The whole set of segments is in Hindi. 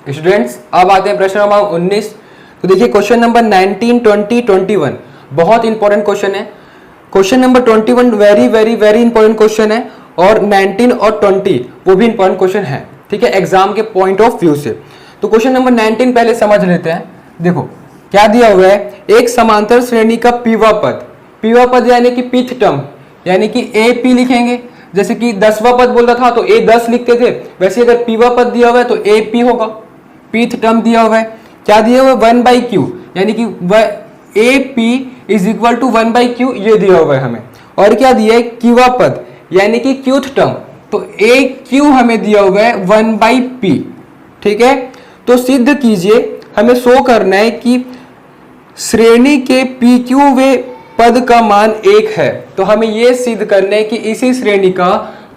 स्टूडेंट्स अब आते हैं प्रश्न नंबर 19। तो देखिए क्वेश्चन नंबर 19, 20, 21 बहुत इंपॉर्टेंट क्वेश्चन है। Question number 21 very very very important question है और 19 और 20 वो भी इंपॉर्टेंट क्वेश्चन है, ठीक है, एग्जाम के पॉइंट ऑफ व्यू से। तो क्वेश्चन नंबर 19 पहले समझ लेते हैं। देखो क्या दिया हुआ है, एक समांतर श्रेणी का पीवा पद यानी कि पीथ टर्म यानी कि ए पी लिखेंगे। जैसे कि 10वां पद बोल रहा था तो ए 10 लिखते थे, वैसे अगर पीवा पद दिया हुआ है तो ए पी होगा। पीथ टर्म दिया हुआ है, क्या दिया हुआ है 1/q यानी कि ए p is equal to 1/q ये दिया हुआ है हमें। और क्या दिया है क्यूवा पद यानी कि क्यूथ टर्म, तो ए क्यू हमें दिया हुआ है 1/p, ठीक है। तो सिद्ध कीजिए, हमें शो करना है कि श्रेणी के पी क्यू वे पद का मान 1 है। तो हमें यह सिद्ध करना है कि इसी श्रेणी का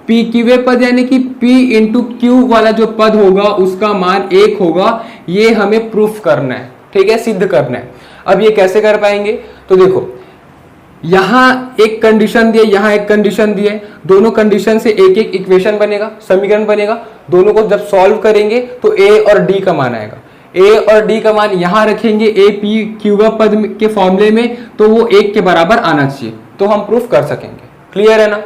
पी क्यूवे पद यानी कि P इंटू क्यू वाला जो पद होगा उसका मान 1 होगा। ये हमें प्रूफ करना है, ठीक है, सिद्ध करना है। अब ये कैसे कर पाएंगे, तो देखो यहां एक कंडीशन दिए, यहां एक कंडीशन दिए, दोनों कंडीशन से एक एक इक्वेशन बनेगा, समीकरण बनेगा। दोनों को जब सॉल्व करेंगे तो ए और डी का मान आएगा। ए और डी का मान यहां रखेंगे ए पी क्यूवा पद के फॉर्मूले में, तो वो 1 के बराबर आना चाहिए, तो हम प्रूफ कर सकेंगे। क्लियर है ना।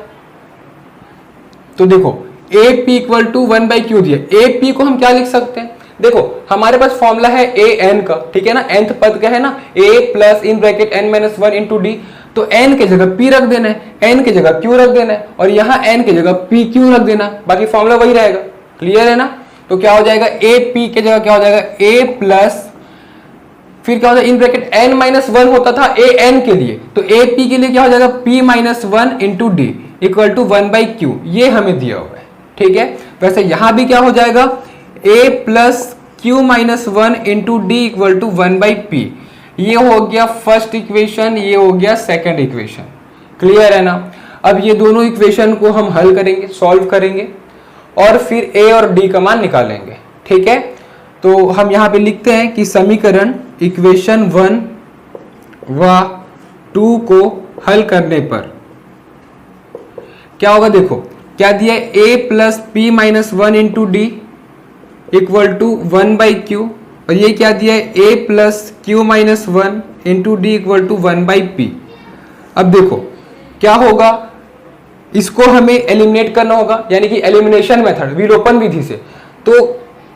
तो देखो ए पी इक्वल टू 1/q दिया, ए पी को हम क्या लिख सकते हैं, देखो हमारे पास फॉर्मूला है ए एन का, ठीक है ना, nth पद का है ना, a plus in bracket n minus 1 into D. तो n के जगह p रख देना है, n के जगह q रख देना है और यहाँ n के जगह p q रख देना, बाकी फॉर्मूला वही रहेगा। क्लियर है ना। तो क्या हो जाएगा ए पी के जगह क्या हो जाएगा a प्लस फिर क्या हो जाएगा इन ब्रैकेट n माइनस 1 होता था ए एन के लिए, तो ए पी के लिए क्या हो जाएगा p minus 1 into D equal to 1/q, ये हमें दिया हुआ है, ठीक है। वैसे यहां भी क्या हो जाएगा a plus Q minus 1 into D equal to 1/p, ये हो गया फर्स्ट इक्वेशन, ये हो गया सेकंड इक्वेशन। क्लियर है ना। अब ये दोनों इक्वेशन को हम हल करेंगे, सॉल्व करेंगे और फिर a और d का मान निकालेंगे, ठीक है। तो हम यहां पे लिखते हैं कि समीकरण इक्वेशन 1 व 2 को हल करने पर क्या होगा, देखो क्या दिया है a plus p minus 1 into D equal to 1/q और ये क्या दिया है a plus Q minus 1 into D equal to 1/p। अब देखो क्या होगा, इसको हमें एलिमिनेट करना होगा यानी कि एलिमिनेशन मेथड, विलोपन विधि से। तो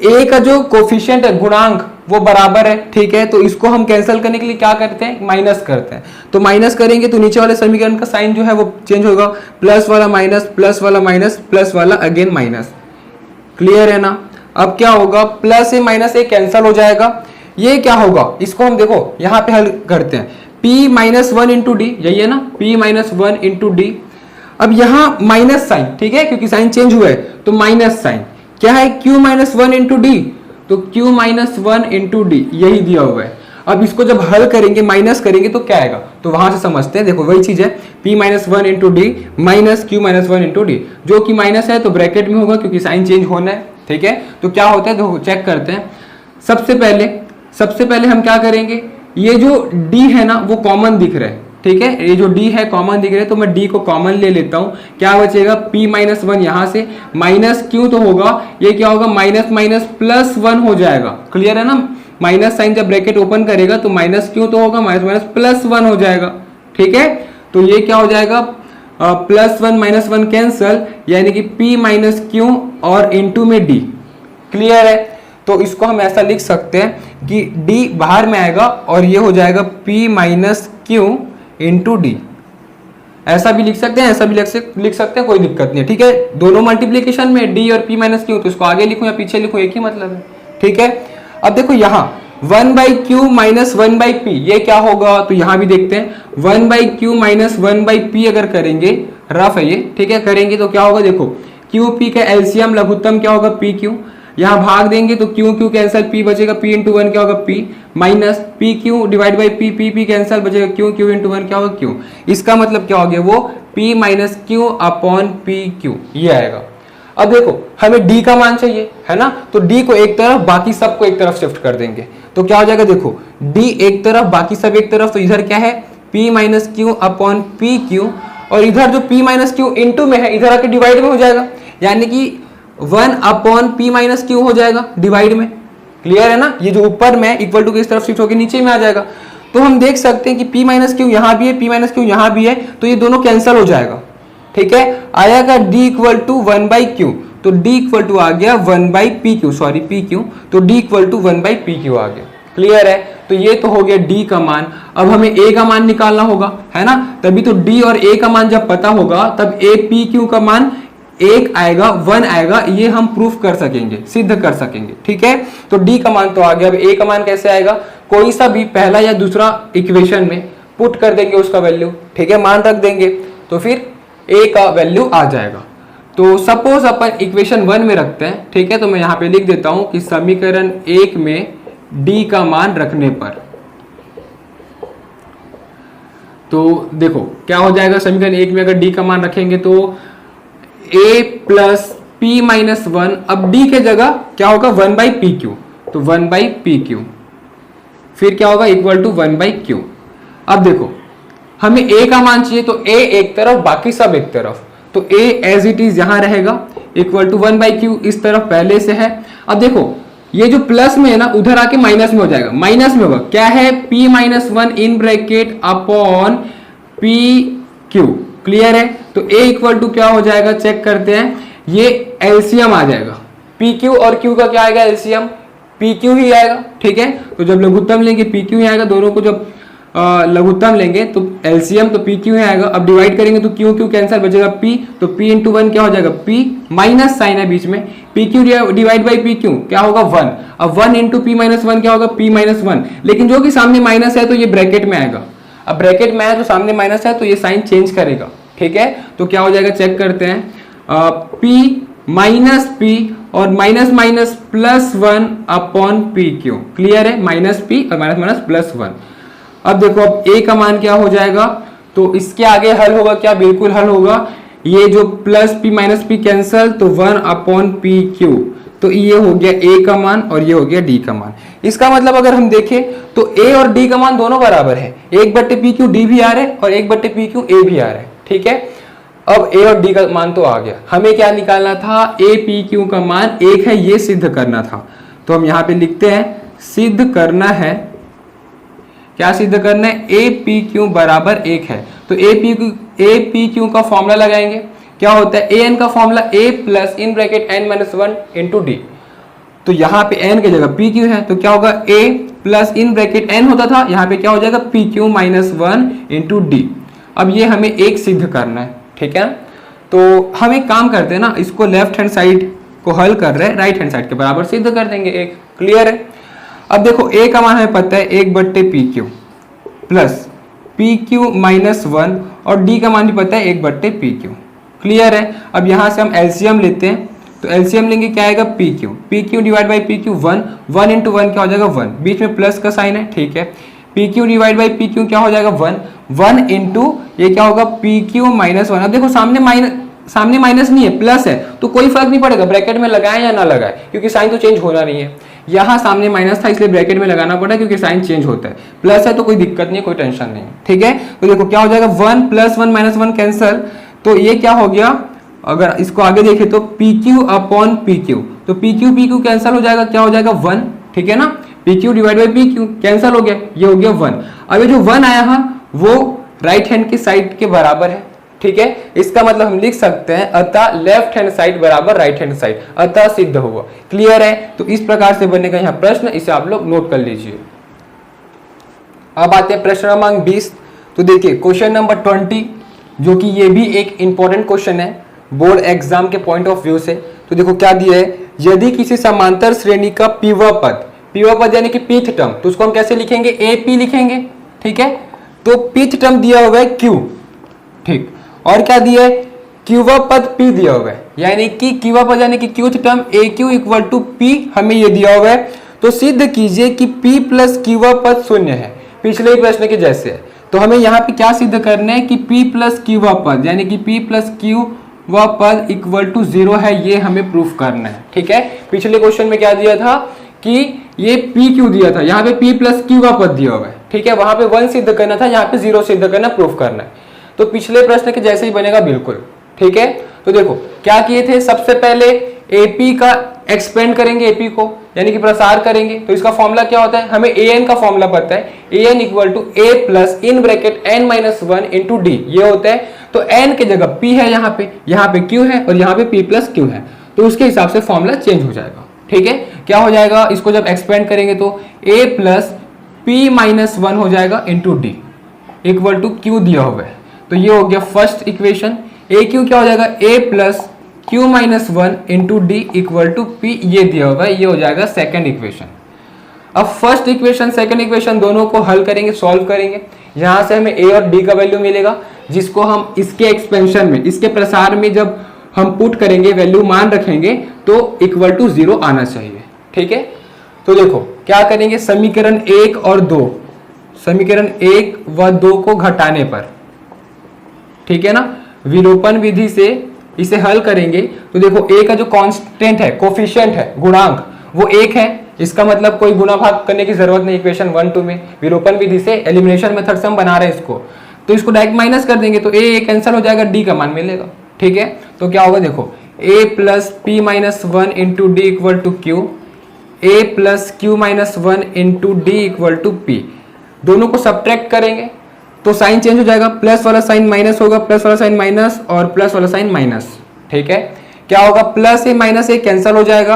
a का जो कोफिशिएंट है गुणांक वो बराबर है, ठीक है। तो इसको हम कैंसिल करने के लिए क्या करते हैं, माइनस करते हैं। तो माइनस करेंगे तो नीचे वाले समीकरण का साइन जो है वो चेंज होगा, प्लस वाला माइनस, प्लस वाला माइनस, प्लस वाला अगेन माइनस। क्लियर है ना। अब क्या होगा, प्लस ए माइनस ए कैंसिल हो जाएगा। ये क्या होगा, इसको हम देखो यहाँ पे हल करते हैं, p माइनस 1 इंटू डी, यही है ना, p माइनस 1 इंटू डी। अब यहाँ माइनस साइन, ठीक है, क्योंकि साइन चेंज हुआ है तो माइनस साइन क्या है q माइनस 1 इंटू डी, तो q माइनस 1 इंटू डी यही दिया हुआ है। अब इसको जब हल करेंगे माइनस करेंगे तो क्या आएगा, तो वहां से समझते हैं। देखो वही चीज है, p minus 1 into D minus q minus 1 into D, जो कि माइनस है तो ब्रैकेट में होगा क्योंकि साइन चेंज होना है, ठीक है। तो क्या होता है देखो चेक करते हैं। सबसे पहले हम क्या करेंगे, ये जो d है ना वो कॉमन दिख रहा है, ठीक है, ये जो d है कॉमन दिख रहा है, तो मैं d को कॉमन ले लेता हूं। क्या बचेगा p माइनस 1 यहां से, माइनस q तो होगा, ये क्या होगा माइनस माइनस प्लस 1 हो जाएगा। क्लियर है ना। माइनस साइन जब ब्रैकेट ओपन करेगा तो माइनस q तो होगा, माइनस माइनस प्लस 1 हो जाएगा, ठीक है। तो ये क्या हो जाएगा प्लस 1 माइनस 1 कैंसल, यानी कि p माइनस क्यू और इंटू में d। क्लियर है। तो इसको हम ऐसा लिख सकते हैं कि d बाहर में आएगा और ये हो जाएगा p minus Q into D. ऐसा भी लिख सकते हैं, ऐसा भी लिख सकते हैं, कोई दिक्कत नहीं है, ठीक है। दोनों मल्टीप्लीकेशन में d और p माइनस क्यू, तो इसको आगे लिखूं या पीछे लिखूं एक ही मतलब है, ठीक है। अब देखो यहाँ 1/q माइनस 1/p ये क्या होगा, तो यहाँ भी देखते हैं 1/q माइनस 1/p अगर करेंगे, रफ है ये, ठीक है, करेंगे तो क्या होगा, देखो QP का एलसीएम लघुत्तम क्या होगा PQ, यहाँ भाग देंगे तो QQ कैंसिल, P बचेगा, P इंटू 1 क्या होगा P minus PQ divide by P cancel बचेगा Q इंटू 1 क्या होगा Q। इसका मतलब क्या हो गया, वो P minus Q upon PQ ये आएगा। अब देखो हमें d का मान चाहिए है ना, तो d को एक तरफ बाकी सब को एक तरफ शिफ्ट कर देंगे, तो क्या हो जाएगा, देखो d एक तरफ बाकी सब एक तरफ, तो इधर क्या है p minus Q upon PQ और इधर जो p माइनस क्यू इंटू में है इधर आके डिवाइड में हो जाएगा, यानी कि 1 अपॉन p माइनस क्यू हो जाएगा डिवाइड में। क्लियर है ना, ये जो ऊपर में इक्वल टू किस तरफ शिफ्ट होकर नीचे में आ जाएगा। तो हम देख सकते हैं कि p माइनस क्यू यहाँ भी है, p माइनस क्यू यहाँ भी है, तो ये दोनों कैंसिल हो जाएगा। ठीक है, आएगा d इक्वल टू 1/q, तो d इक्वल टू आ गया 1/pq, सॉरी pq, तो d इक्वल टू 1/pq आ गया। क्लियर है, तो ये तो हो गया d का मान। अब हमें a का मान निकालना होगा, है ना, तभी तो d और a का मान जब पता होगा तब a pq का मान 1 आएगा, 1 आएगा, ये हम प्रूफ कर सकेंगे, सिद्ध कर सकेंगे। ठीक है, तो d का मान तो आ गया। अब a का मान कैसे आएगा, कोई सा भी पहला या दूसरा इक्वेशन में पुट कर देंगे उसका वैल्यू, ठीक है, मान रख देंगे, तो फिर a का वैल्यू आ जाएगा। तो सपोज अपन इक्वेशन 1 में रखते हैं, ठीक है, तो मैं यहाँ पे लिख देता हूं कि समीकरण 1 में d का मान रखने पर, तो देखो क्या हो जाएगा, समीकरण 1 में अगर d का मान रखेंगे तो a प्लस p माइनस 1, अब d के जगह क्या होगा 1/pq, तो 1/pq, फिर क्या होगा इक्वल टू 1/q। अब देखो हमें a का मान चाहिए, तो a एक तरफ बाकी सब एक तरफ, तो a एज इट इज यहां रहेगा इक्वल टू 1/q इस तरफ पहले से है। अब देखो ये जो प्लस में है ना उधर आके माइनस में हो जाएगा, माइनस में होगा क्या है p minus 1 in bracket upon pq। Clear है, तो a इक्वल टू क्या हो जाएगा, चेक करते हैं, ये एलसीएम आ जाएगा, pq और q का क्या आएगा एलसीएम, pq ही आएगा। ठीक है, तो जब लघुत्तम लेंगे pq ही आएगा, दोनों को जब लघुत्तम लेंगे तो एलसीएम तो pq ही आएगा। अब डिवाइड करेंगे तो q कैंसिल बचेगा p, तो p इंटू 1 क्या हो जाएगा, p माइनस साइन है बीच में, pq डिवाइड बाई pq क्या होगा 1, अब 1 इंटू p माइनस 1 क्या होगा p माइनस 1, लेकिन जो कि सामने माइनस है तो ये ब्रैकेट में आएगा, अब ब्रैकेट में है तो सामने माइनस है तो ये साइन चेंज करेगा। ठीक है, तो क्या हो जाएगा चेक करते हैं, p माइनस p और minus minus plus 1 upon pq। Clear है, माइनस p और माइनस माइनस प्लस 1। अब देखो अब a का मान क्या हो जाएगा, तो इसके आगे हल होगा क्या, बिल्कुल हल होगा, ये जो plus p minus p cancel, तो 1 अपॉन pq, तो ये हो गया a का मान और ये हो गया d का मान। इसका मतलब अगर हम देखें तो a और d का मान दोनों बराबर है, 1/pq d भी आ रहा है और 1/pq a भी आ रहा है। ठीक है, अब a और d का मान तो आ गया, हमें क्या निकालना था, a pq का मान 1 है, ये सिद्ध करना था। तो हम यहाँ पे लिखते हैं सिद्ध करना है, क्या सिद्ध करना है, a pq बराबर 1 है, तो a pq का फॉर्मूला लगाएंगे, क्या होता है an का formula a plus in bracket n minus 1 into D, तो यहाँ पे n की जगह pq है, तो क्या होगा a plus in bracket n होता था, यहाँ पे क्या हो जाएगा pq माइनस 1 इंटू डी। अब ये हमें एक सिद्ध करना है। ठीक है, तो हम एक काम करते हैं ना, इसको लेफ्ट हैंड साइड को हल कर रहे हैं, राइट हैंड साइड के बराबर सिद्ध कर देंगे एक। क्लियर है, अब देखो a का मान हमें पता है 1/pq प्लस pq माइनस 1 और d का मान भी पता है 1/pq। क्लियर है, अब यहाँ से हम एलसीएम लेते हैं, तो एलसीएम लेंगे क्या आएगा pq divide by pq 1 into 1 क्या हो जाएगा 1, बीच में प्लस का साइन है। ठीक है, pq डिवाइड बाई pq क्या हो जाएगा 1 इंटू ये क्या होगा pq माइनस 1। अब देखो सामने माइनस नहीं है, प्लस है, तो कोई फर्क नहीं पड़ेगा ब्रैकेट में लगाए या ना लगाए, क्योंकि साइन तो चेंज होना नहीं है। यहाँ सामने माइनस था इसलिए ब्रैकेट में लगाना पड़ा क्योंकि साइन चेंज होता है, प्लस है तो कोई दिक्कत नहीं है, कोई टेंशन नहीं है। ठीक है, तो देखो क्या हो जाएगा 1 प्लस 1 माइनस 1 कैंसल, तो ये क्या हो गया, अगर इसको आगे देखें तो pq अपॉन pq, तो pq कैंसिल हो जाएगा, क्या हो जाएगा 1। ठीक है ना, pq divide by pq cancel हो गया, ये हो गया 1। अब ये जो 1 आया है वो राइट हैंड की साइड के बराबर है। ठीक है, इसका मतलब हम लिख सकते हैं अतः लेफ्ट हैंड साइड बराबर राइट हैंड साइड, अतः सिद्ध हुआ। क्लियर है, तो इस प्रकार से बनेगा यहाँ प्रश्न, इसे आप लोग नोट कर लीजिए। अब आते हैं प्रश्न क्रमांक 20। तो देखिए क्वेश्चन नंबर 20, जो कि ये भी एक इंपॉर्टेंट क्वेश्चन है बोर्ड एग्जाम के पॉइंट ऑफ व्यू से। तो देखो क्या दिया है, यदि किसी समांतर श्रेणी का पीवा पद यानी कि पीथ टर्म, तो उसको हम कैसे लिखेंगे, ए पी लिखेंगे। ठीक है, तो पीथ टर्म दिया हुआ है क्यू, ठीक, और क्या दिया है, क्यूवा पद p दिया हुआ है, यानी कि क्यूवा पद यानी कि qth term A Q equal to p हमें ये दिया हुआ है। तो सिद्ध कीजिए कि p प्लस क्यूवा पद शून्य है, पिछले ही प्रश्न के जैसे है। तो हमें यहाँ पे क्या सिद्ध करना है कि p प्लस क्यूवा पद यानी कि p प्लस क्यूवा पद इक्वल टू 0 है, ये हमें प्रूफ करना है। ठीक है, पिछले क्वेश्चन में क्या दिया था कि ये p क्यू दिया था, यहाँ पे p प्लस क्यूवा पद दिया हुआ है। ठीक है, वहां पे 1 सिद्ध करना था, यहाँ पे 0 सिद्ध करना, प्रूफ करना है। तो पिछले प्रश्न के जैसे ही बनेगा बिल्कुल। ठीक है, तो देखो क्या किए थे, सबसे पहले AP का एक्सपेंड करेंगे, AP को यानी कि प्रसार करेंगे तो इसका फॉर्मूला क्या होता है, हमें an का फॉर्मूला पता है, an equal to a plus in bracket n minus one into D, ये होता है। तो n के जगह p है, यहाँ पे q है और यहाँ पे p प्लस q है, तो उसके हिसाब से फॉर्मूला चेंज हो जाएगा। ठीक है, क्या हो जाएगा, इसको जब एक्सपेंड करेंगे तो a plus p minus one हो जाएगा into D equal to q दिया हुआ है। तो ये हो गया फर्स्ट इक्वेशन। a q क्या हो जाएगा, a plus q minus one into D equal to p, ये दिया हुआ है, ये हो जाएगा सेकेंड इक्वेशन। अब फर्स्ट इक्वेशन सेकेंड इक्वेशन दोनों को हल करेंगे, सॉल्व करेंगे, यहां से हमें a और d का वैल्यू मिलेगा, जिसको हम इसके एक्सपेंशन में, इसके प्रसार में जब हम पुट करेंगे, वैल्यू मान रखेंगे तो इक्वल टू 0 आना चाहिए। ठीक है, तो देखो क्या करेंगे, समीकरण 1 और 2, समीकरण 1 व 2 को घटाने पर, ठीक है ना, विलोपन विधि से इसे हल करेंगे तो देखो a का जो कांस्टेंट है, कोफिशिएंट है, गुणांक, वो 1 है। इसका मतलब कोई गुणा भाग करने की जरूरत नहीं इक्वेशन 1 2 में, विलोपन विधि से, एलिमिनेशन मेथड से हम बना रहे हैं इसको, तो इसको डायरेक्ट माइनस कर देंगे तो a कैंसिल हो जाएगा, d का मान मिलेगा। ठीक है, तो क्या होगा देखो, a plus p minus one into D equal to q, a plus Q minus one into D equal to p, दोनों को सब्ट्रैक्ट करेंगे तो साइन चेंज हो जाएगा, प्लस वाला साइन माइनस होगा, प्लस वाला साइन माइनस और प्लस वाला साइन माइनस। ठीक है, क्या होगा, प्लस ए माइनस ए कैंसिल हो जाएगा।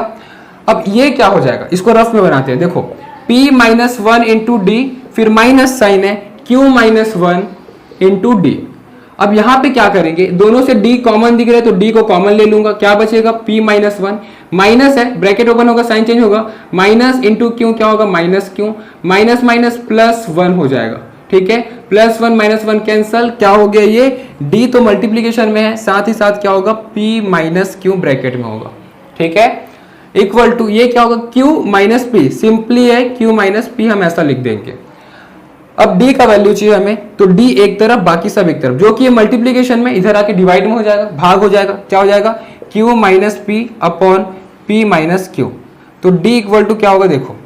अब ये क्या हो जाएगा, इसको रफ में बनाते हैं, देखो p minus one into D, फिर माइनस साइन है q minus one into D. अब यहाँ पे क्या करेंगे, दोनों से d कॉमन दिख रहा है तो d को कॉमन ले लूंगा, क्या बचेगा, p माइनस वन, माइनस है, ब्रैकेट ओपन होगा, साइन चेंज होगा, माइनस इंटू क्यू क्या होगा, minus Q, minus minus plus one हो जाएगा। ठीक है, plus one minus one cancel, क्या हो गया, ये d तो मल्टीप्लीकेशन में है, साथ ही साथ क्या होगा, p माइनस क्यू ब्रैकेट में होगा। ठीक है, इक्वल टू ये क्या होगा, q माइनस पी, सिंपली है q माइनस पी, हम ऐसा लिख देंगे। अब d का वैल्यू चाहिए हमें, तो d एक तरफ बाकी सब एक तरफ, जो कि ये मल्टीप्लीकेशन में इधर आके डिवाइड में हो जाएगा, भाग हो जाएगा, क्या हो जाएगा, q minus P upon p minus q. तो d इक्वल टू क्या होगा, देखो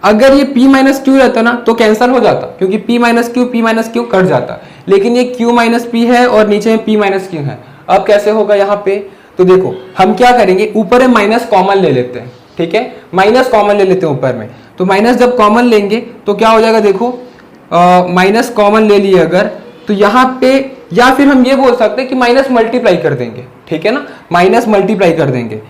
अगर ये p माइनस क्यू रहता ना तो कैंसिल हो जाता, क्योंकि p माइनस क्यू कट जाता, लेकिन ये q माइनस पी है और नीचे में p माइनस क्यू है। अब कैसे होगा यहाँ पे, तो देखो हम क्या करेंगे, ऊपर है माइनस कॉमन ले लेते हैं। ठीक है, माइनस कॉमन ले लेते हैं ऊपर में, तो माइनस जब कॉमन लेंगे तो क्या हो जाएगा, देखो माइनस कॉमन ले लिए अगर, तो यहाँ पे, या फिर हम ये बोल सकते हैं कि माइनस मल्टीप्लाई कर देंगे। ठीक है ना, माइनस मल्टीप्लाई कर देंगे,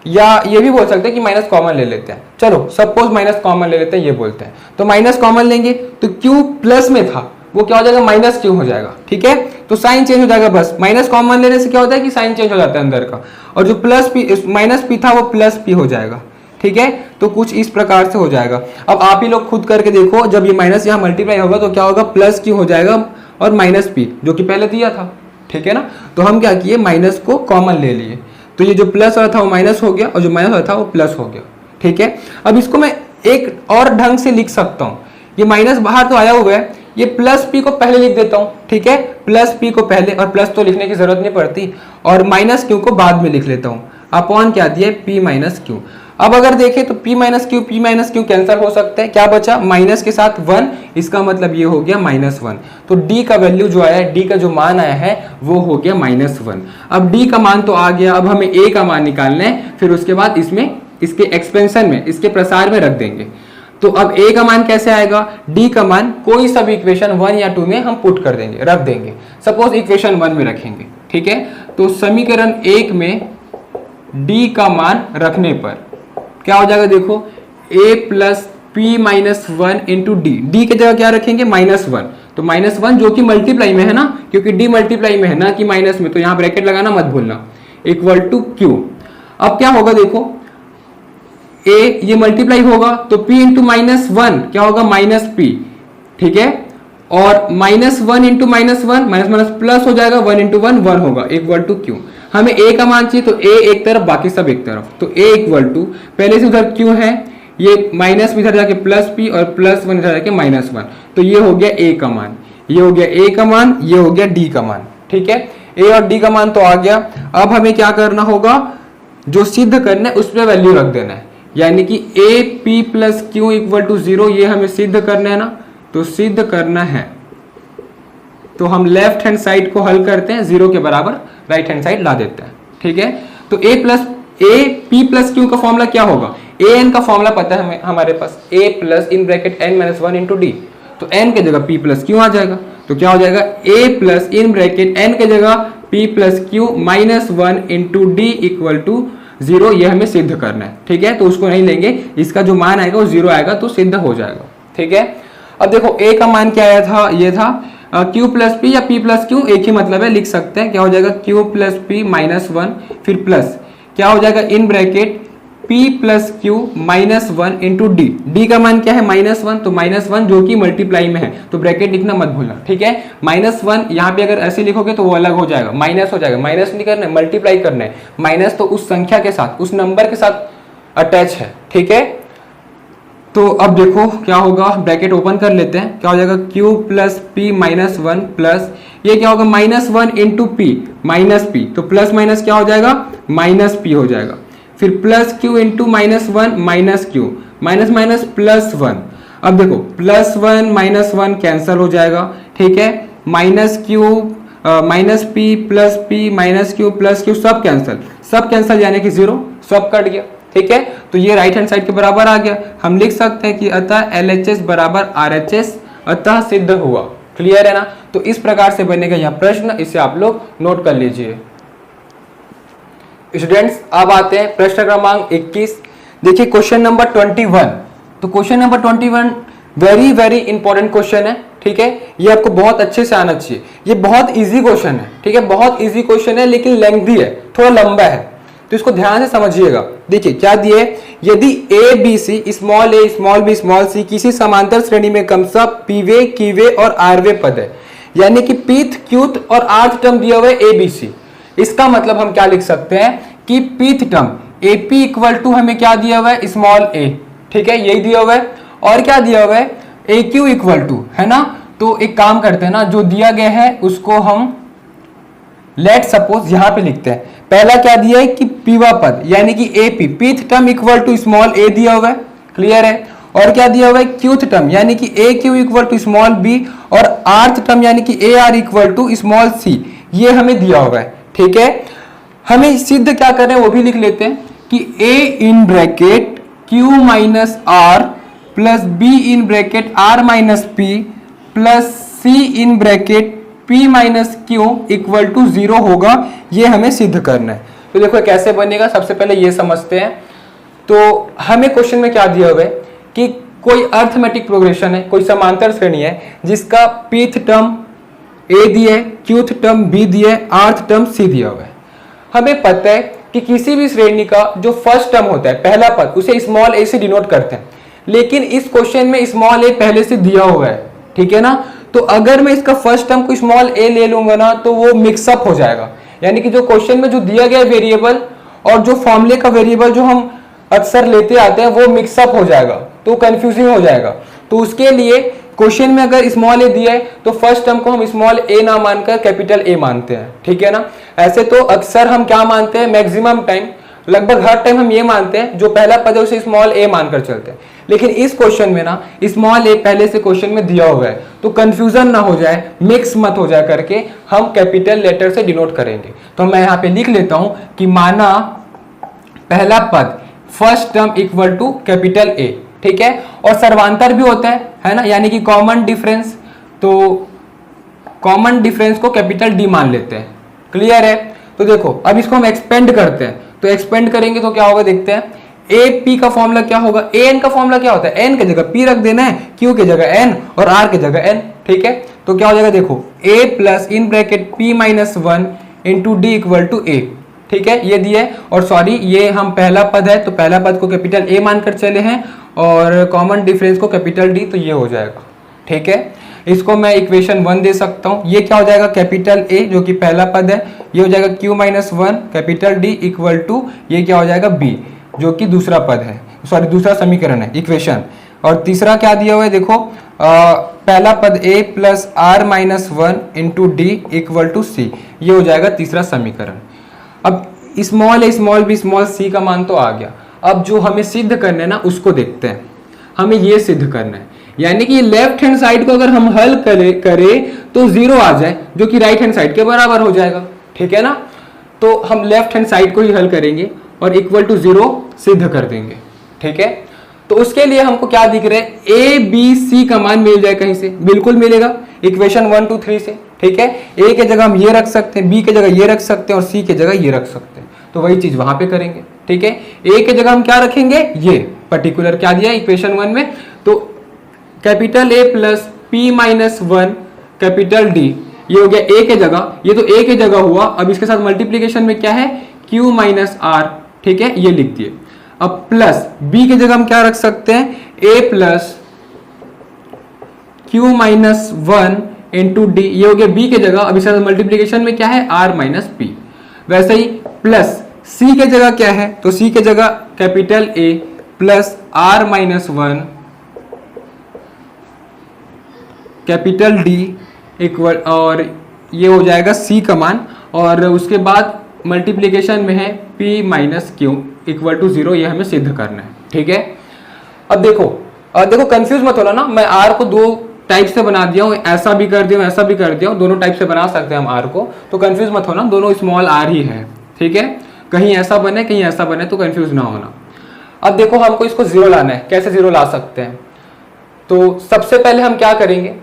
या ये भी बोल सकते हैं कि माइनस कॉमन ले लेते हैं। चलो सपोज माइनस कॉमन ले लेते हैं, ये बोलते हैं, तो माइनस कॉमन लेंगे तो q प्लस में था वो क्या हो जाएगा, माइनस क्यू हो जाएगा। ठीक है, तो साइन चेंज हो जाएगा, बस माइनस कॉमन लेने से क्या होता है कि साइन चेंज हो जाता है अंदर का, और जो प्लस पी माइनस पी था वो प्लस पी हो जाएगा। ठीक है, तो कुछ इस प्रकार से हो जाएगा। अब आप ही लोग खुद करके देखो, जब ये माइनस यहाँ मल्टीप्लाई होगा तो क्या होगा, प्लस क्यू हो जाएगा और माइनस पी, जो कि पहले दिया था। ठीक है ना, तो हम क्या किए, माइनस को कॉमन ले लिए, तो ये जो प्लस वाला था वो माइनस हो गया और जो माइनस वाला था वो प्लस हो गया। ठीक है, अब इसको मैं एक और ढंग से लिख सकता हूँ, ये माइनस बाहर तो आया हुआ है, ये प्लस पी को पहले लिख देता हूँ। ठीक है, प्लस पी को पहले, और प्लस तो लिखने की जरूरत नहीं पड़ती, और माइनस क्यू को बाद में लिख लेता हूँ, अपॉन क्या दिया, पी माइनस क्यू। अब अगर देखें तो p माइनस क्यू कैंसिल हो सकता है, क्या बचा, माइनस के साथ 1, इसका मतलब ये हो गया -1। तो d का वैल्यू जो आया है, d का जो मान आया है वो हो गया -1। अब d का मान तो आ गया, अब हमें a का मान निकालना है, फिर उसके बाद इसमें, इसके एक्सपेंशन में, इसके प्रसार में रख देंगे। तो अब a का मान कैसे आएगा, d का मान कोई सा भी इक्वेशन 1 या 2 में हम पुट कर देंगे, रख देंगे। सपोज इक्वेशन 1 में रखेंगे। ठीक है, तो समीकरण 1 में d का मान रखने पर क्या हो जाएगा, देखो a plus p minus one into D, D की जगह क्या रखेंगे, -1, तो -1 जो कि मल्टीप्लाई में है ना, क्योंकि d मल्टीप्लाई में है ना कि माइनस में, तो यहाँ ब्रैकेट लगाना मत भूलना, इक्वल टू q। अब क्या होगा, देखो a ये मल्टीप्लाई होगा तो p इंटू -1 क्या होगा, -p। ठीक है, और -1 इंटू -1 माइनस प्लस हो जाएगा, 1 इंटू 1 होगा, इक्वल टू q। हमें a का मान चाहिए तो a एक तरफ बाकी सब एक तरफ, तो a इक्वल टू, पहले से उधर q है, ये माइनस में इधर जाके प्लस p और प्लस 1 इधर जाके -1, तो ये हो गया a का मान, ये हो गया a का मान, ये हो गया d का मान। ठीक है, a और d का मान तो आ गया। अब हमें क्या करना होगा, जो सिद्ध करना है उस पर वैल्यू रख देना है, यानी कि a p plus q equal to 0, ये हमें सिद्ध करना है ना, तो सिद्ध करना है तो हम लेफ्ट हैंड साइड को हल करते हैं, 0 के बराबर राइट हैंड साइड ला देते हैं। ठीक है, तो a plus A P plus Q का फॉर्मूला क्या होगा, ए एन का फॉर्मूला पता है हमें, हमारे पास A plus in bracket N minus one into D, तो एन के जगह पी प्लस क्यू आ जाएगा, तो क्या हो जाएगा ए प्लस इन ब्रैकेट एन के जगह p plus Q minus one into D equal to zero, ये हमें सिद्ध करना है, ठीक है। तो उसको नहीं लेंगे, इसका जो मान आएगा वो जीरो आएगा तो सिद्ध हो जाएगा, ठीक है। अब देखो ए का मान क्या आया था, ये था q प्लस पी या p प्लस क्यू, एक ही मतलब है, लिख सकते हैं, क्या हो जाएगा q plus p minus one, फिर प्लस क्या हो जाएगा इन bracket p plus Q minus one into D, D का मान क्या है माइनस वन, तो माइनस वन जो कि मल्टीप्लाई में है, तो ब्रैकेट लिखना मत भूलना, ठीक है। माइनस वन यहाँ पे अगर ऐसे लिखोगे तो वो अलग हो जाएगा, माइनस हो जाएगा, माइनस नहीं करना है, मल्टीप्लाई करना है, माइनस तो उस संख्या के साथ, उस नंबर के साथ अटैच है, ठीक है। तो अब देखो क्या होगा, ब्रैकेट ओपन कर लेते हैं, क्या हो जाएगा q plus p minus one plus ये क्या होगा minus one into p minus p, तो प्लस माइनस क्या हो जाएगा माइनस पी हो जाएगा, फिर plus q into minus one minus Q, minus minus plus one, अब देखो plus one minus one cancel हो जाएगा, ठीक है, minus Q minus P minus Q plus Q सब कैंसल यानी कि जीरो, सब कट गया, ठीक है। तो ये राइट हैंड साइड के बराबर आ गया, हम लिख सकते हैं कि अतः LHS बराबर RHS, अतः सिद्ध हुआ, क्लियर है ना। तो इस प्रकार से बनेगा यह प्रश्न, इसे आप लोग नोट कर लीजिए। स्टूडेंट्स अब आते हैं प्रश्न क्रमांक 21। देखिए क्वेश्चन नंबर 21, तो question number 21 very very important question है, ठीक है, ये आपको बहुत अच्छे से आना चाहिए, ये बहुत इजी क्वेश्चन है, ठीक है, बहुत इजी क्वेश्चन है लेकिन लेंथी है, थोड़ा लंबा है, तो इसको ध्यान से समझिएगा। देखिए क्या दिए, यदि A B C small A small B small C किसी समांतर श्रेणी में क्रमशः पीवे कीवे और आरवे पद है, यानी कि पीथ क्यूथ और आर्थ टर्म दिया हुआ है ए बी सी, इसका मतलब हम क्या लिख सकते हैं कि pth term a p equal to हमें क्या दिया हुआ है स्मॉल ए, ठीक है, यही दिया हुआ है, और क्या दिया हुआ है ए क्यू इक्वल टू, है ना। तो एक काम करते हैं ना, जो दिया गया है उसको हम लेट सपोज यहां पे लिखते हैं, पहला क्या दिया है कि पीवा पद यानी कि ए P pth term equal to small A दिया हुआ है, क्लियर है, और क्या दिया हुआ है क्यूथ टर्म यानी कि A Q equal to small B, और आर्थ टर्म यानी कि A R equal to small C, ये हमें दिया हुआ है, ठीक है। हमें सिद्ध क्या कर रहे हैं वो भी लिख लेते हैं कि A in bracket Q minus R plus B in bracket R minus P plus C in bracket P minus Q equal to zero होगा, ये हमें सिद्ध करना है। तो देखो कैसे बनेगा, सबसे पहले ये समझते हैं। तो हमें क्वेश्चन में क्या दिया हुआ है कि कोई अर्थमेटिक प्रोग्रेशन है, कोई समांतर श्रेणी है जिसका पीथ टर्म ए दिया है, क्यूथ टर्म बी दिया है, आर्थ टर्म सी दिया हुआ है। हमें पता है कि किसी भी श्रेणी का जो फर्स्ट टर्म होता है पहला पद, उसे स्मॉल ए से डिनोट करते हैं, लेकिन इस क्वेश्चन में स्मॉल ए पहले से दिया हुआ है, ठीक है ना। तो अगर मैं इसका फर्स्ट टर्म को स्मॉल ए ले लूंगा ना तो वो मिक्सअप हो जाएगा, यानी कि जो क्वेश्चन में जो दिया गया वेरिएबल और जो फॉर्मूले का वेरिएबल जो हम अक्सर लेते आते हैं वो मिक्सअप हो जाएगा, तो कंफ्यूजिंग हो जाएगा। तो उसके लिए क्वेश्चन में अगर स्मॉल ए दिया है तो फर्स्ट टर्म को हम स्मॉल ए ना मानकर कैपिटल ए मानते हैं, ठीक है ना। ऐसे तो अक्सर हम क्या मानते हैं, मैक्सिमम टाइम लगभग हर टाइम हम ये मानते हैं जो पहला पद है उसे स्मॉल ए मानकर चलते हैं, लेकिन इस क्वेश्चन में ना स्मॉल ए पहले से क्वेश्चन में दिया हुआ है, तो कंफ्यूजन ना हो जाए, मिक्स मत हो जाए करके हम कैपिटल लेटर से डिनोट करेंगे। तो मैं यहाँ पे लिख लेता हूं कि माना पहला पद first term equal to capital A, ठीक है, और सर्वांतर भी होता है ना, यानी कि कॉमन डिफरेंस, तो कॉमन डिफरेंस को कैपिटल डी मान लेते हैं, क्लियर है। तो देखो अब इसको हम एक्सपेंड करते हैं, तो एक्सपेंड करेंगे तो क्या होगा देखते हैं, ए पी का फॉर्मूला क्या होगा, ए एन का फॉर्मूला क्या होता है, एन के जगह पी रख देना है, क्यू के जगह एन और आर के जगह एन, ठीक है। तो क्या हो जाएगा देखो A plus in bracket P minus one into D equal to A, ठीक है, ये दिया है, और सॉरी ये हम पहला पद है तो पहला पद को कैपिटल ए मानकर चले हैं और कॉमन डिफरेंस को कैपिटल डी, तो ये हो जाएगा, ठीक है। इसको मैं इक्वेशन 1 दे सकता हूं, ये क्या हो जाएगा कैपिटल ए जो कि पहला पद है, ये हो जाएगा q minus one capital D equal to ये क्या हो जाएगा बी जो कि दूसरा पद है, सॉरी दूसरा समीकरण है इक्वेशन, और तीसरा क्या दिया हुआ है देखो पहला पद a plus are minus one into D equal to C, ये हो जाएगा तीसरा समीकरण। अब small A small B small C का मान तो आ गया, अब जो हमें सिद्ध करना है ना उसको देखते हैं। हमें ये सिद्ध करना है, यानी कि लेफ्ट हैंड साइड को अगर हम हल करें तो जीरो आ जाए जो कि राइट हैंड साइड के बराबर हो जाएगा, ठीक है ना। तो हम लेफ्ट हैंड साइड को ही हल करेंगे और इक्वल टू 0 सिद्ध कर देंगे। ठीक है, तो उसके लिए हमको क्या दिख रहा है, ए बी सी का मान मिल जाए कहीं से, बिल्कुल मिलेगा इक्वेशन 1 2 3 से। ठीक है, ए के जगह हम ये रख सकते हैं, बी के जगह ये रख सकते हैं और सी के जगह ये रख सकते हैं, तो वही चीज वहां पे करेंगे। ठीक है, ए के जगह हम क्या रखेंगे, ये पर्टिकुलर क्या दिया इक्वेशन 1 में, तो capital A plus p minus 1 capital D, ये हो गया ए के जगह, ये तो ए के जगह हुआ। अब इसके साथ मल्टीप्लीकेशन में क्या है, क्यू माइनस आर। ठीक है, ये लिख दिए। अब प्लस बी के जगह हम क्या रख सकते हैं, A plus Q minus 1 into D, ये हो गया बी के जगह। अब इसके साथ मल्टीप्लीकेशन में क्या है, आर माइनस पी। वैसे ही प्लस सी के जगह क्या है, तो सी के जगह capital A plus are minus 1 capital D equal, और ये हो जाएगा सी का मान, और उसके बाद मल्टीप्लीकेशन में है p minus Q equal to 0, ये हमें सिद्ध करना है। ठीक है, अब देखो कंफ्यूज मत होना ना, मैं r को दो टाइप से बना दिया हूँ, ऐसा भी कर दिया हूँ, ऐसा भी कर दिया हूँ, दोनों टाइप से बना सकते हैं हम r को, तो कंफ्यूज मत होना, दोनों स्मॉल r ही है। ठीक है, कहीं ऐसा बने कहीं ऐसा बने, तो कंफ्यूज ना होना। अब देखो हमको इसको 0 लाना है, कैसे 0 ला सकते हैं, तो सबसे पहले हम क्या करेंगे,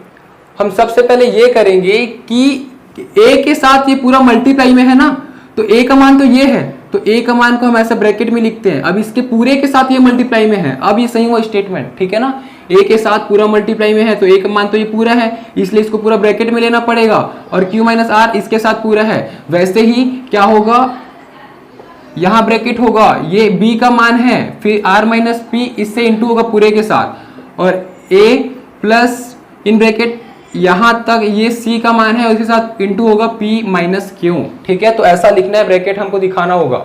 हम सबसे पहले ये करेंगे कि a के साथ ये पूरा मल्टीप्लाई में है ना, तो a का मान तो ये है, तो a का मान को हम ऐसे ब्रैकेट में लिखते हैं। अब इसके पूरे के साथ ये मल्टीप्लाई में है, अब ये सही हुआ स्टेटमेंट। ठीक है ना, a के साथ पूरा मल्टीप्लाई में है, तो a का मान तो ये पूरा है, इसलिए इसको पूरा ब्रैकेट में लेना पड़ेगा, और q माइनस आर इसके साथ पूरा है। वैसे ही क्या होगा, यहां ब्रैकेट होगा, ये b का मान है, फिर r माइनस पी इससे इंटू होगा पूरे के साथ, और a प्लस इन ब्रैकेट यहां तक ये c का मान है, उसके साथ इंटू होगा p माइनस क्यू। ठीक है, तो ऐसा लिखना है, ब्रैकेट हमको दिखाना होगा।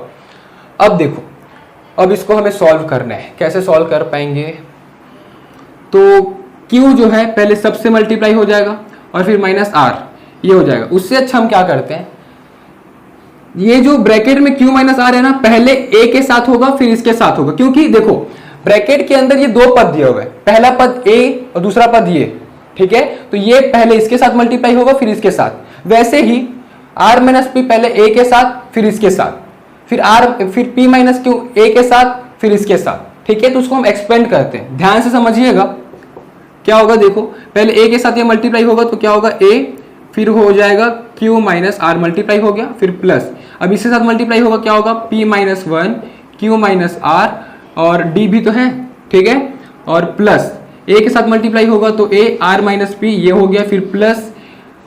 अब देखो, अब इसको हमें सॉल्व करना है, कैसे सॉल्व कर पाएंगे, तो q जो है पहले सबसे मल्टीप्लाई हो जाएगा और फिर माइनस r, ये हो जाएगा। उससे अच्छा हम क्या करते हैं, ये जो ब्रैकेट में q माइनस आर है ना, पहले a के साथ होगा फिर इसके साथ होगा, क्योंकि देखो ब्रैकेट के अंदर ये दो पद दिए हुए हैं, पहला पद a और दूसरा पद ये। ठीक है, तो ये पहले इसके साथ मल्टीप्लाई होगा फिर इसके साथ। वैसे ही r माइनस पी पहले a के साथ फिर इसके साथ, फिर p माइनस क्यू a के साथ फिर इसके साथ। ठीक है, तो उसको हम एक्सपेंड करते हैं, ध्यान से समझिएगा क्या होगा। देखो पहले a के साथ ये मल्टीप्लाई होगा तो क्या होगा, a फिर हो जाएगा q माइनस आर मल्टीप्लाई हो गया, फिर प्लस, अब इसके साथ मल्टीप्लाई होगा क्या होगा, p minus 1 q minus r, और d भी तो है। ठीक है, और प्लस a के साथ मल्टीप्लाई होगा तो a r माइनस पी, ये हो गया, फिर प्लस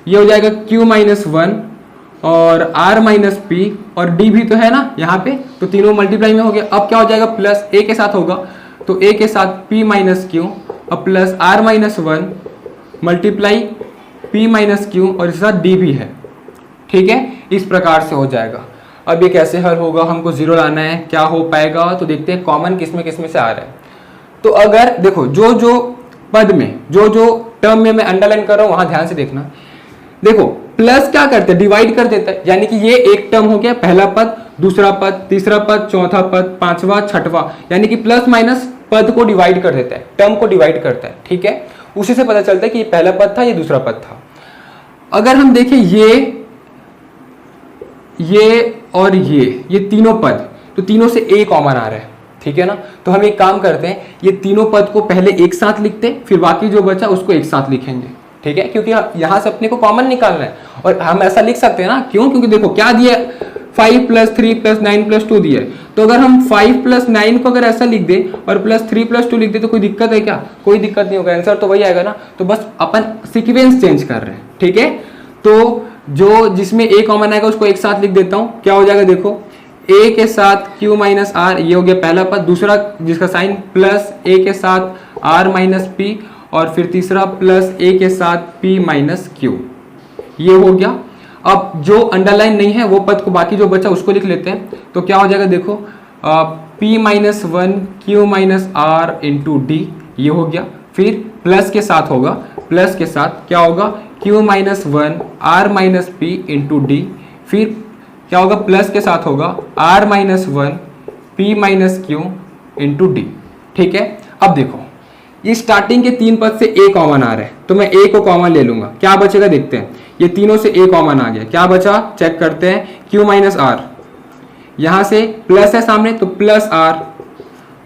ये हो जाएगा q माइनस 1 और r माइनस पी, और d भी तो है ना यहाँ पे, तो तीनों मल्टीप्लाई में हो गया। अब क्या हो जाएगा, प्लस a के साथ होगा तो a के साथ p माइनस क्यू और plus r minus 1 multiply p minus Q, और इसके साथ d भी है। ठीक है, इस प्रकार से हो जाएगा। अब ये कैसे हल होगा, हमको 0 लाना है, क्या हो पाएगा, तो देखते हैं कॉमन किसमें किसमें से आ रहा है। तो अगर देखो जो जो पद में जो जो टर्म में मैं अंडरलाइन कर रहा हूं वहां ध्यान से देखना। देखो प्लस क्या करते हैं, डिवाइड कर देता है, यानी कि ये एक टर्म हो गया, पहला पद, दूसरा पद, तीसरा पद, चौथा पद, पांचवा, छठवां, यानी कि प्लस माइनस पद को डिवाइड कर देता है, टर्म को डिवाइड करता है। ठीक है, उसी से पता चलता है कि ये पहला पद था, ये दूसरा पद था। अगर हम देखें ये और ये तीनों पद, तो तीनों से a कॉमन आ रहा है। ठीक है ना, तो हम एक काम करते हैं, ये तीनों पद को पहले एक साथ लिखते हैं, फिर बाकी जो बचा उसको एक साथ लिखेंगे। ठीक है, क्योंकि यहाँ से अपने को कॉमन निकालना है, और हम ऐसा लिख सकते हैं ना, क्यों, क्योंकि देखो क्या दिया, 5 प्लस 3 प्लस 9 प्लस 2 दिया है, तो अगर हम 5 प्लस 9 को अगर ऐसा लिख दे और प्लस 3 प्लस 2 लिख दे तो कोई दिक्कत है क्या, कोई दिक्कत नहीं होगा, आंसर तो वही आएगा ना। तो बस अपन सीक्वेंस चेंज कर रहे हैं। ठीक है, तो जो जिसमें a कॉमन आएगा उसको एक साथ लिख देता हूँ, क्या हो जाएगा, देखो a के साथ q माइनस आर, ये हो गया पहला पद, दूसरा जिसका साइन प्लस a के साथ r माइनस पी, और फिर तीसरा प्लस a के साथ p माइनस q, ये हो गया। अब जो अंडरलाइन नहीं है वो पद को, बाकी जो बचा उसको लिख लेते हैं, तो क्या हो जाएगा, देखो p minus 1 q minus r into D, ये हो गया, फिर प्लस के साथ होगा, प्लस के साथ क्या होगा, q minus 1 r minus P into D, फिर क्या होगा, प्लस के साथ होगा r minus 1 p minus Q into D. ठीक है, अब देखो ये स्टार्टिंग के 3 पद से a कॉमन आ रहा है, तो मैं a को कॉमन ले लूंगा, क्या बचेगा देखते हैं, ये तीनों से a कॉमन आ गया, क्या बचा चेक करते हैं, q माइनस आर, यहाँ से प्लस है सामने तो प्लस आर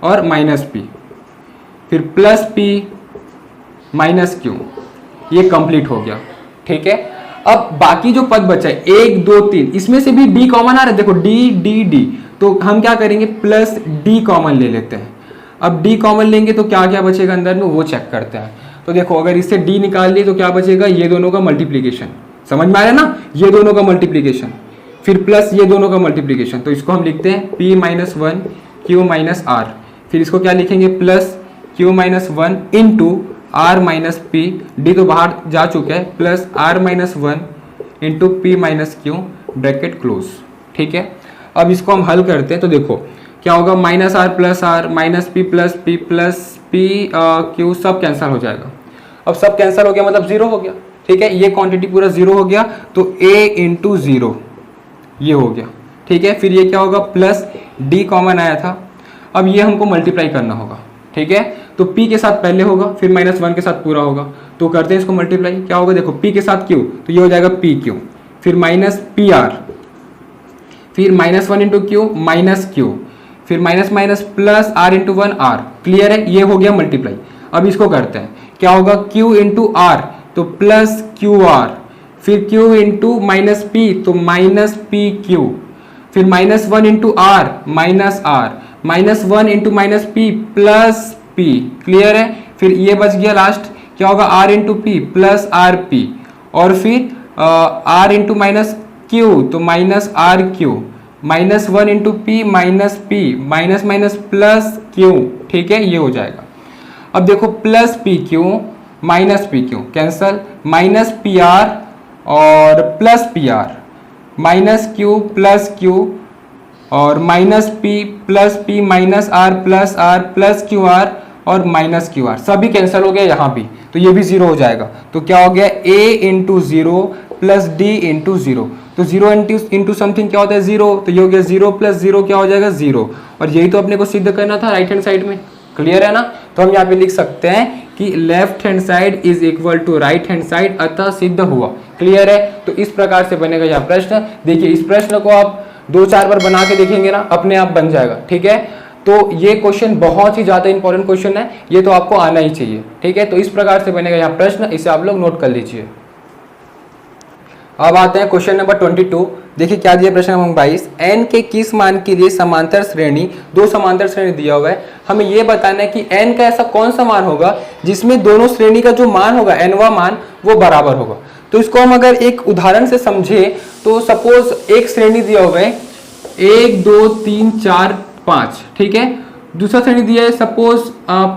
और माइनस पी, फिर प्लस पी माइनस क्यू, ये कंप्लीट हो गया। ठीक है, अब बाकी जो पद बचा है 1 2 3, इसमें से भी डी कॉमन आ रहा है, देखो डी डी डी, तो हम क्या करेंगे प्लस डी कॉमन ले लेते हैं। अब डी कॉमन लेंगे तो क्या क्या बचेगा अंदर में वो चेक करते हैं। तो देखो अगर इससे डी निकाल लिए तो क्या बचेगा, ये दोनों का मल्टीप्लीकेशन, समझ में आ रहा है ना, ये दोनों का मल्टीप्लीकेशन, फिर प्लस ये दोनों का मल्टीप्लीकेशन, तो इसको हम लिखते हैं p minus one q minus r, फिर इसको क्या लिखेंगे plus Q minus one into r minus p, d तो बाहर जा चुका है, plus are minus one into p minus q bracket close. ठीक है, अब इसको हम हल करते हैं तो देखो क्या होगा, minus r minus P plus P q सब कैंसिल हो जाएगा। अब सब कैंसिल हो गया मतलब जीरो हो गया। ठीक है, ये क्वांटिटी पूरा जीरो हो गया तो a इंटू जीरो ये हो गया। ठीक है, फिर ये क्या होगा प्लस d कॉमन आया था, अब ये हमको मल्टीप्लाई करना होगा। ठीक है, तो p के साथ पहले होगा फिर माइनस वन के साथ पूरा होगा, तो करते हैं इसको मल्टीप्लाई, क्या होगा देखो p के साथ q तो ये हो जाएगा पी क्यू, फिर माइनस पी आर, फिर minus one into Q minus Q, फिर minus minus plus R into one R. Clear है, ये हो गया मल्टीप्लाई। अब इसको करते हैं, क्या होगा q इंटू आर तो प्लस क्यू आर, फिर q इंटू माइनस पी तो माइनस पी क्यू, फिर minus one into r minus r, minus one into minus P plus p. Clear है, फिर ये बच गया लास्ट, क्या होगा r into p plus r p, और फिर आर इंटू माइनस क्यू तो minus r q, minus one into p minus P, minus minus plus q. ठीक है, ये हो जाएगा। अब देखो plus P Q minus P Q cancel, minus P R और plus P R, minus Q plus Q और minus P minus R plus Q R और माइनस क्यू आर, सभी कैंसिल हो गया यहाँ भी, तो ये भी जीरो हो जाएगा। तो क्या हो गया a into zero plus D into zero, तो जीरो इंटू समथिंग क्या होता है जीरो, तो ये हो गया जीरो प्लस जीरो क्या हो जाएगा जीरो, और यही तो अपने को सिद्ध करना था राइट हैंड साइड में। क्लियर है ना, तो हम यहाँ पे लिख सकते हैं कि left hand side is equal to right hand side, अतः सिद्ध हुआ। क्लियर है, तो इस प्रकार से बनेगा यह प्रश्न। देखिए इस प्रश्न को आप 2-4 बार बना के देखेंगे ना, अपने आप बन जाएगा। ठीक है, तो ये क्वेश्चन बहुत ही ज्यादा इंपॉर्टेंट क्वेश्चन है, ये तो आपको आना ही चाहिए। ठीक है, तो इस प्रकार से बनेगा यह प्रश्न, इसे आप लोग नोट कर लीजिए। अब आते हैं क्वेश्चन नंबर 22। देखिए क्या दिया प्रश्न नंबर 22, n के किस मान के लिए समांतर श्रेणी, दो समांतर श्रेणी दिया हुआ है, हमें यह बताना है कि n का ऐसा कौन सा मान होगा जिसमें दोनों श्रेणी का जो मान होगा nवा मान वो बराबर होगा। तो इसको हम अगर एक उदाहरण से समझे तो सपोज एक श्रेणी दिया हुआ है 1 2 3 4 5, ठीक है, दूसरा श्रेणी दिया है सपोज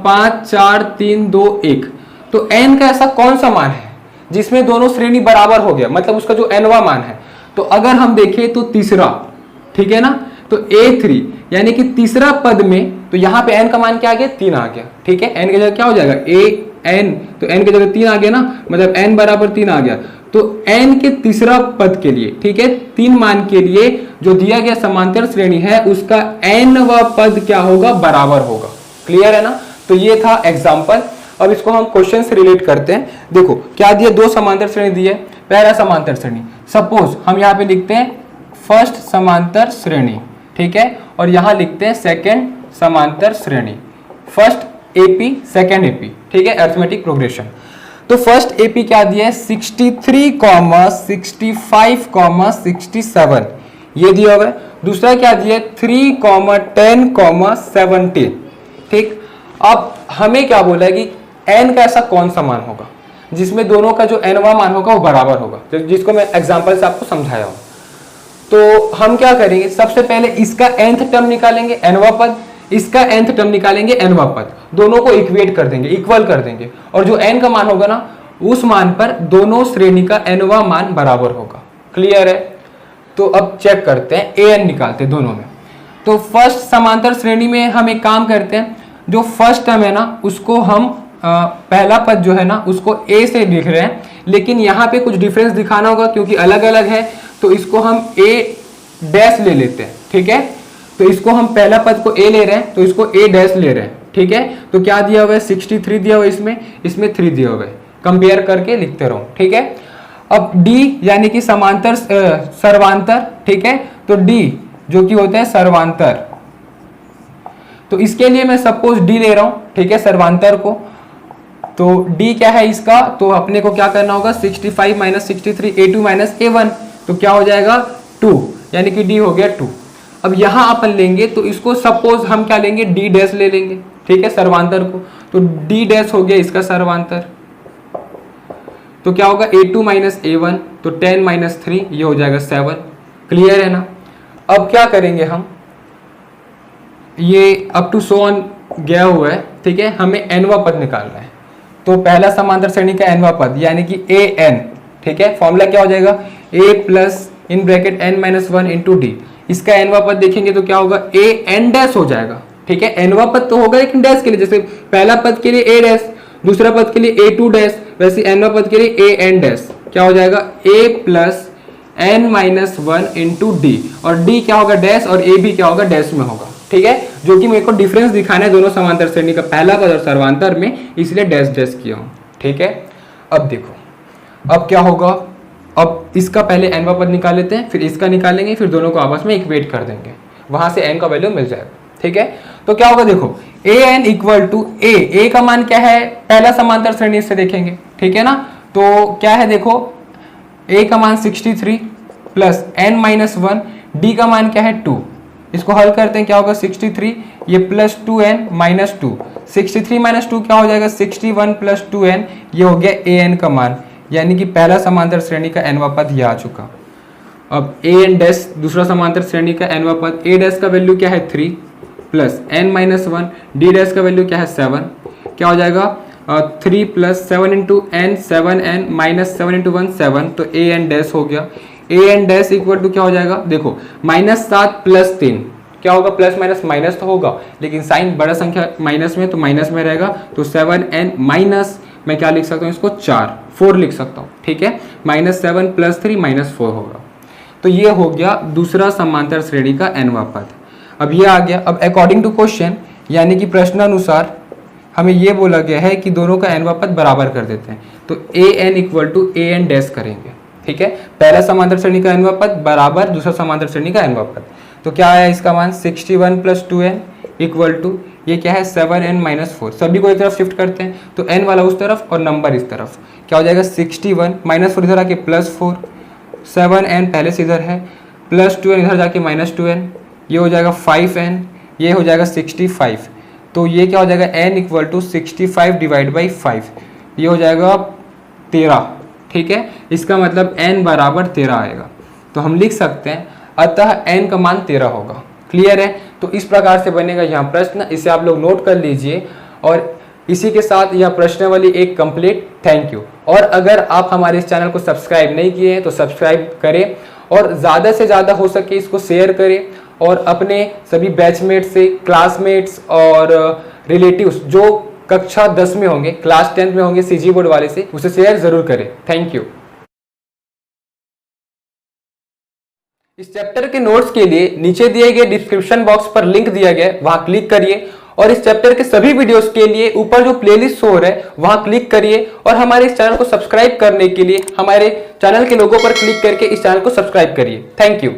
5 4 3 2 1, तो n का ऐसा कौन सा मान है जिसमें दोनों श्रेणी बराबर हो गया, मतलब उसका जो nवा मान है। तो अगर हम देखें तो तीसरा, ठीक है ना, तो a3 यानी कि तीसरा पद में, तो यहाँ पे n का मान क्या आ गया 3 आ गया। ठीक है, n की जगह क्या हो जाएगा an, तो n की जगह 3 आ गया ना, मतलब n बराबर 3 आ गया। तो n के तीसरा पद के लिए, ठीक है, 3 मान के लिए जो दिया गया समांतर श्रेणी है उसका nवा पद क्या होगा बराबर होगा। क्लियर है ना, तो ये था एग्जाम्पल। अब इसको हम क्वेश्चन से रिलेट करते हैं। देखो क्या दिया, दो समांतर श्रेणी दी है। पहला समांतर श्रेणी, सपोज हम यहाँ पे लिखते हैं फर्स्ट समांतर श्रेणी, ठीक है, और यहाँ लिखते हैं सेकंड समांतर श्रेणी, फर्स्ट एपी सेकंड एपी, ठीक है, अरिथमेटिक प्रोग्रेशन। तो फर्स्ट एपी क्या दिया है 63, 65, 67 ये दिया हुआ है। दूसरा क्या दिया है 3, 10, 17। ठीक, अब हमें क्या बोला है कि n का ऐसा कौन सा मान होगा जिसमें दोनों का जो nवा मान होगा वो बराबर होगा, जिसको मैं एग्जांपल से आपको समझाया हूं। तो हम क्या करेंगे, सबसे पहले इसका nth टर्म निकालेंगे nवा पद, इसका nth टर्म निकालेंगे nवा पद, दोनों को इक्वेट कर देंगे, इक्वल कर देंगे, और जो n का मान होगा ना उस मान पर दोनों श्रेणी का nवा मान बराबर होगा। क्लियर है, तो अब चेक करते हैं an निकालते हैं दोनों में। तो फर्स्ट समांतर श्रेणी में हम एक काम करते हैं, जो फर्स्ट टर्म है ना उसको हम पहला पद जो है ना उसको a से लिख रहे हैं, लेकिन यहाँ पे कुछ डिफरेंस दिखाना होगा क्योंकि अलग अलग है, तो इसको हम a डैश ले लेते हैं। ठीक है, तो इसको हम पहला पद को a ले रहे हैं तो इसको a डैश ले रहे हैं। ठीक है, तो क्या दिया हुआ है 63 दिया हुआ है, इसमें 3 दिया हुआ है, कंपेयर करके लिखते रहो। ठीक है, अब d यानी कि समांतर सर्वांतर, ठीक है, तो d जो कि होते हैं सर्वांतर। तो इसके लिए मैं सपोज डी ले रहा हूं, ठीक है, सर्वांतर को। तो डी क्या है इसका, तो अपने को क्या करना होगा, 65 माइनस 63 a2 माइनस a1, तो क्या हो जाएगा 2, यानी कि डी हो गया 2। अब यहां अपन लेंगे तो इसको सपोज हम क्या लेंगे, डी डैश ले लेंगे, ठीक है, सर्वांतर को। तो डी डैश हो गया इसका सर्वांतर, तो क्या होगा a2 माइनस a1, तो 10 माइनस 3 ये हो जाएगा 7। क्लियर है ना। अब क्या करेंगे हम, ये अप टू सो ऑन गया हुआ है, ठीक है, हमें एनवा पद निकालना है। तो पहला समांतर श्रेणी का एनवा पद यानी कि ए एन, ठीक है, फॉर्मूला क्या हो जाएगा, ए plus in bracket N minus 1 into D. इसका एनवा पद देखेंगे तो क्या होगा, ए एन डैश हो जाएगा, ठीक है। एनवा पद तो होगा लेकिन डैश के लिए, जैसे पहला पद के लिए ए डैश, दूसरा पद के लिए ए2 डैश, वैसे एनवा पद के लिए ए एन डैश क्या हो जाएगा, ए plus N minus 1 into D, और डी क्या होगा डैश, और ए भी क्या होगा डैश में होगा, ठीक है, जो कि मेरे को डिफरेंस दिखाना है दोनों समांतर श्रेणी का, पहला पद और सर्वांतर में, इसलिए डैश डैश किया हूं, ठीक है। अब देखो अब क्या होगा, अब इसका पहले एनवा पद निकाल लेते हैं, फिर इसका निकालेंगे, फिर दोनों को आपस में इक्वेट कर देंगे, वहां से एन का वैल्यू मिल जाएगा, ठीक है। तो क्या होगा देखो, ए एन इक्वल टू ए का मान क्या है, पहला समांतर श्रेणी से देखेंगे, ठीक है ना। तो क्या है देखो, ए का मान 63 प्लस एन माइनस 1, डी का मान क्या है 2, इसको हल करते हैं क्या होगा 63 ये प्लस 2n माइनस 2, 63 माइनस 2 क्या हो जाएगा 61 प्लस 2n, ये हो गया ए एन का मान, यानी कि पहला समांतर श्रेणी का एनवा पद ये आ चुका। अब ए एन डैश दूसरा समांतर श्रेणी का एनवा पद, ए डैश का वैल्यू क्या है 3 plus N minus 1, d dash का वैल्यू क्या है 7, क्या हो जाएगा 3 plus 7 into n 7n minus 7 into 1 7, तो ए एन डैश हो गया। A N dash equal to क्या हो जाएगा देखो, -7 प्लस 3 क्या होगा, प्लस माइनस माइनस तो होगा, लेकिन साइन बड़ा संख्या माइनस में तो माइनस में रहेगा, तो 7n माइनस मैं क्या लिख सकता हूँ इसको 4 लिख सकता हूँ, ठीक है, -7 प्लस 3 -4 होगा। तो ये हो गया दूसरा समांतर श्रेणी का एनवा पद। अब ये आ गया, अब अकॉर्डिंग टू क्वेश्चन यानी कि प्रश्नानुसार हमें ये बोला गया है कि दोनों का एनवा पद बराबर कर देते हैं, तो ए N equal to A N dash करेंगे, ठीक है, पहला समांतर श्रेणी का एनवा पद बराबर दूसरा समांतर श्रेणी का एनवा पद। तो क्या आया इसका मान 61 प्लस 2n इक्वल टू ये क्या है 7n माइनस 4, सभी को एक तरफ शिफ्ट करते हैं, तो n वाला उस तरफ और नंबर इस तरफ, क्या हो जाएगा 61 माइनस 4 इधर आके प्लस 4, 7n पहले से इधर है, प्लस 2n इधर जाके माइनस 2n, ये हो जाएगा 5n, ये हो जाएगा 65, तो ये क्या हो जाएगा n equal to 65 divide by 5, ये हो जाएगा 13, ठीक है, इसका मतलब n बराबर 13 आएगा। तो हम लिख सकते हैं अतः n का मान 13 होगा। क्लियर है। तो इस प्रकार से बनेगा यहाँ प्रश्न, इसे आप लोग नोट कर लीजिए, और इसी के साथ यह प्रश्नावली एक कंप्लीट। Thank you. और अगर आप हमारे इस चैनल को सब्सक्राइब नहीं किए हैं तो सब्सक्राइब करें, और ज़्यादा से ज़्यादा हो सके इसको शेयर करें, और अपने सभी बैचमेट्स से, क्लासमेट्स और रिलेटिव्स जो कक्षा 10 में होंगे, क्लास 10 में होंगे सीजी बोर्ड वाले से, उसे शेयर ज़रूर करें। Thank you. इस चैप्टर के नोट्स के लिए नीचे दिए गए डिस्क्रिप्शन बॉक्स पर लिंक दिया गया है, वहां क्लिक करिए, और इस चैप्टर के सभी वीडियोस के लिए ऊपर जो प्लेलिस्ट शो हो रहा है वहां क्लिक करिए, और हमारे इस चैनल को सब्सक्राइब करने के लिए हमारे चैनल के लोगो पर क्लिक करके इस चैनल को सब्सक्राइब करिए। Thank you.